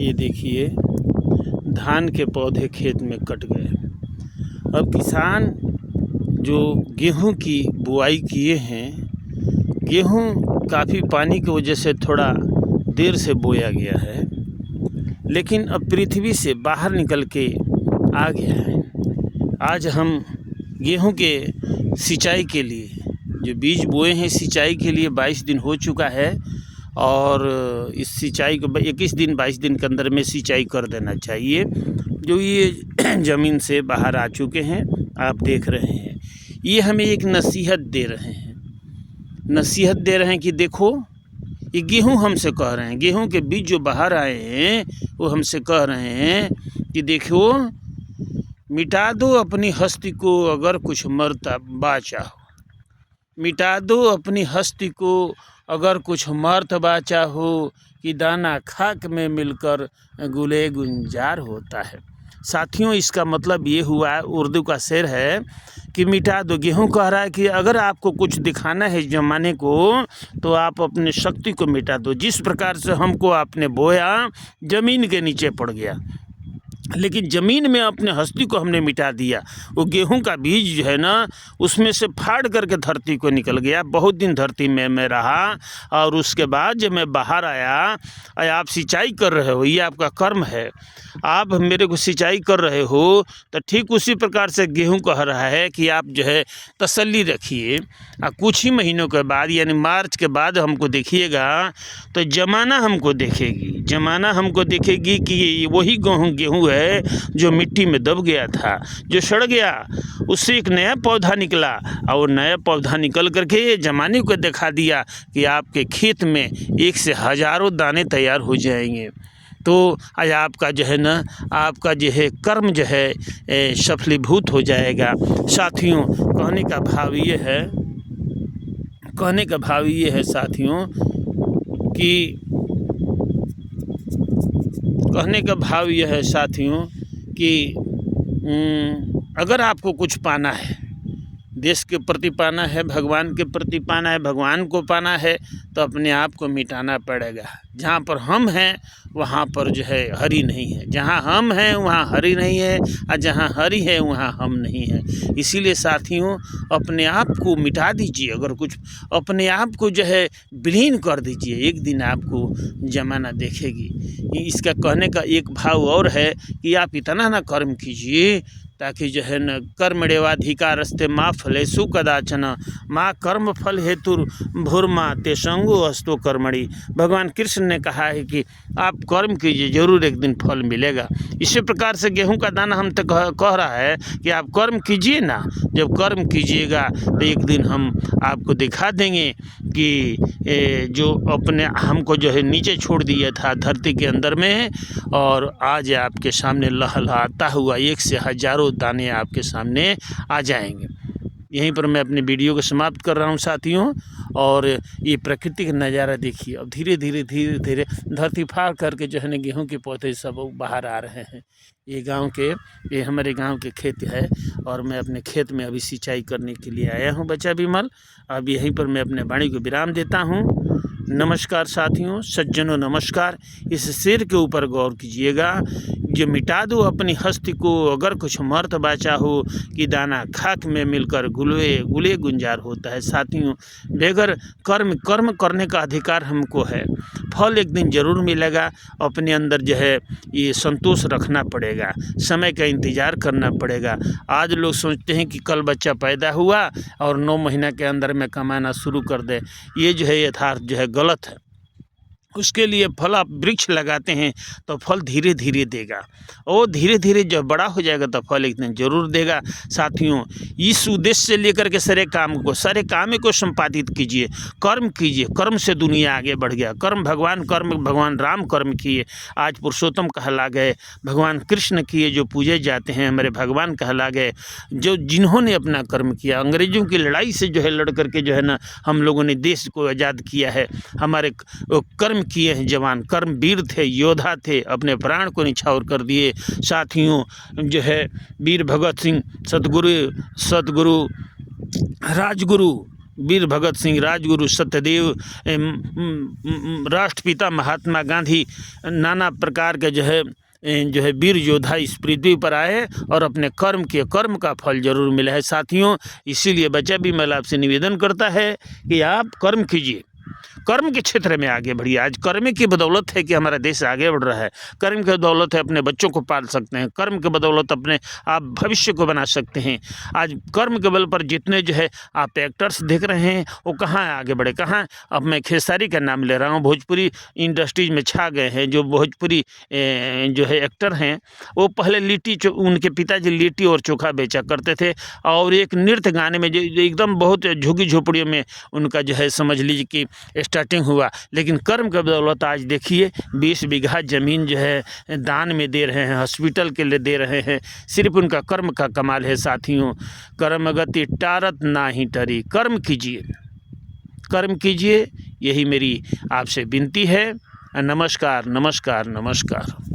ये देखिए धान के पौधे खेत में कट गए। अब किसान जो गेहूं की बुआई किए हैं, गेहूं काफ़ी पानी की वजह से थोड़ा देर से बोया गया है, लेकिन अब पृथ्वी से बाहर निकल के आ गया है। आज हम गेहूं के सिंचाई के लिए जो बीज बोए हैं, सिंचाई के लिए 22 दिन हो चुका है और इस सिंचाई को 21 दिन 22 दिन के अंदर में सिंचाई कर देना चाहिए। जो ये ज़मीन से बाहर आ चुके हैं, आप देख रहे हैं, ये हमें एक नसीहत दे रहे हैं कि देखो, ये गेहूं हमसे कह रहे हैं, गेहूं के बीज जो बाहर आए हैं वो हमसे कह रहे हैं कि देखो, मिटा दो अपनी हस्ती को अगर कुछ मरता बाचा हो, मिटा दो अपनी हस्ती को अगर कुछ मर्तबा चाहो, कि दाना खाक में मिलकर गुले गुंजार होता है। साथियों, इसका मतलब ये हुआ, उर्दू का शेर है कि मिटा दो। गेहूं कह रहा है कि अगर आपको कुछ दिखाना है ज़माने को तो आप अपनी शक्ति को मिटा दो। जिस प्रकार से हमको आपने बोया, ज़मीन के नीचे पड़ गया, लेकिन ज़मीन में अपने हस्ती को हमने मिटा दिया। वो गेहूं का बीज जो है ना, उसमें से फाड़ करके धरती को निकल गया। बहुत दिन धरती में मैं रहा और उसके बाद जब मैं बाहर आया, आप सिंचाई कर रहे हो, ये आपका कर्म है, आप मेरे को सिंचाई कर रहे हो, तो ठीक उसी प्रकार से गेहूं कह रहा है कि आप जो है तसल्ली रखिए। कुछ ही महीनों के बाद यानी मार्च के बाद हमको देखिएगा तो ज़माना हमको देखेगी कि ये वही गेहूं है जो मिट्टी में दब गया था, जो सड़ गया, उससे एक नया पौधा निकला और वो नया पौधा निकल करके ज़माने को दिखा दिया कि आपके खेत में 1 से हज़ारों दाने तैयार हो जाएंगे। तो आज आपका जो है ना, आपका जो है कर्म जो है सफलीभूत हो जाएगा। साथियों, कहने का भाव ये है साथियों कि अगर आपको कुछ पाना है, देश के प्रति पाना है, भगवान के प्रति पाना है, भगवान को पाना है, तो अपने आप को मिटाना पड़ेगा। जहाँ पर हम हैं वहाँ पर जो है हरि नहीं है, जहाँ हम हैं वहाँ हरि नहीं है, और जहाँ हरि है वहाँ हम नहीं है। इसीलिए साथियों, अपने आप को मिटा दीजिए, अगर कुछ अपने आप को जो है विलीन कर दीजिए, एक दिन आपको ज़माना देखेगी। इसका कहने का एक भाव और है कि आप इतना ना कर्म कीजिए ताकि जो है न कर्मण्येवाधिकारस्ते मा फलेषु कदाचन माँ कर्म फल हेतु भूर्मा ते संगो अस्तो कर्मणि। भगवान कृष्ण ने कहा है कि आप कर्म कीजिए, जरूर एक दिन फल मिलेगा। इसी प्रकार से गेहूं का दाना हम तक कह रहा है कि आप कर्म कीजिए ना, जब कर्म कीजिएगा तो एक दिन हम आपको दिखा देंगे कि जो अपने हमको जो है नीचे छोड़ दिया था धरती के अंदर में, और आज आपके सामने लहलहाता हुआ 1 से हज़ारों दाने आपके सामने आ जाएंगे। यहीं पर मैं अपनी वीडियो को समाप्त कर रहा हूं साथियों। और ये प्राकृतिक नज़ारा देखिए, अब धीरे धीरे धरती फाड़ करके जो है ना गेहूं के पौधे सब बाहर आ रहे हैं। ये हमारे गांव के खेत है और मैं अपने खेत में अभी सिंचाई करने के लिए आया हूं बच्चा विमल। अब यहीं पर मैं अपने वाणी को विराम देता हूं। नमस्कार साथियों, सज्जनों नमस्कार। इस शेर के ऊपर गौर कीजिएगा, जो मिटा दो अपनी हस्ती को अगर कुछ मर्तबा चाहो, कि दाना खाक में मिलकर गुले गुंजार होता है। साथियों, बेगर कर्म करने का अधिकार हमको है, फल एक दिन ज़रूर मिलेगा। अपने अंदर जो है ये संतोष रखना पड़ेगा, समय का इंतज़ार करना पड़ेगा। आज लोग सोचते हैं कि कल बच्चा पैदा हुआ और 9 महीना के अंदर में कमाना शुरू कर दे, ये जो है यथार्थ जो है गलत है। उसके लिए फल आप वृक्ष लगाते हैं तो फल धीरे धीरे देगा, और धीरे धीरे जब बड़ा हो जाएगा तो फल एक दिन जरूर देगा। साथियों, इस उद्देश्य से लेकर के सारे काम को संपादित कीजिए, कर्म कीजिए। कर्म से दुनिया आगे बढ़ गया। भगवान राम कर्म किए, आज पुरुषोत्तम कहला गए। भगवान कृष्ण किए, जो पूजे जाते हैं हमारे भगवान कहला गए, जिन्होंने अपना कर्म किया। अंग्रेजों की लड़ाई से जो है लड़ करके जो है ना हम लोगों ने देश को आज़ाद किया है। हमारे कर्म किए हैं जवान, कर्मवीर थे, योद्धा थे, अपने प्राण को निछावर कर दिए। साथियों, जो है वीर भगत सिंह, सतगुरु राजगुरु वीर भगत सिंह, राजगुरु सत्यदेव, राष्ट्रपिता महात्मा गांधी, नाना प्रकार के जो है वीर योद्धा इस पृथ्वी पर आए और अपने कर्म किए, कर्म का फल जरूर मिला है साथियों। इसीलिए बच्चा भी मैं आपसे निवेदन करता है कि आप कर्म कीजिए, कर्म के क्षेत्र में आगे बढ़िए। आज कर्म की बदौलत है कि हमारा देश आगे बढ़ रहा है। कर्म की बदौलत है अपने बच्चों को पाल सकते हैं, कर्म के बदौलत अपने आप भविष्य को बना सकते हैं। आज कर्म के बल पर जितने जो है आप एक्टर्स देख रहे हैं वो कहाँ आगे बढ़े, कहाँ। अब मैं खेसारी का नाम ले रहा हूँ, भोजपुरी इंडस्ट्रीज में छा गए हैं। जो भोजपुरी जो है एक्टर हैं वो पहले उनके पिताजी लिट्टी और चोखा बेचा करते थे और एक नृत्य गाने में जो एकदम बहुत झुग्गी झोपड़ियों में उनका जो है समझ लीजिए कि स्टार्टिंग हुआ। लेकिन कर्म के बदौलत आज देखिए 20 बीघा ज़मीन जो है दान में दे रहे हैं, हॉस्पिटल के लिए दे रहे हैं। सिर्फ उनका कर्म का कमाल है साथियों। कर्म गति टारत ना ही टरी, कर्म कीजिए, कर्म कीजिए, यही मेरी आपसे विनती है। नमस्कार, नमस्कार, नमस्कार।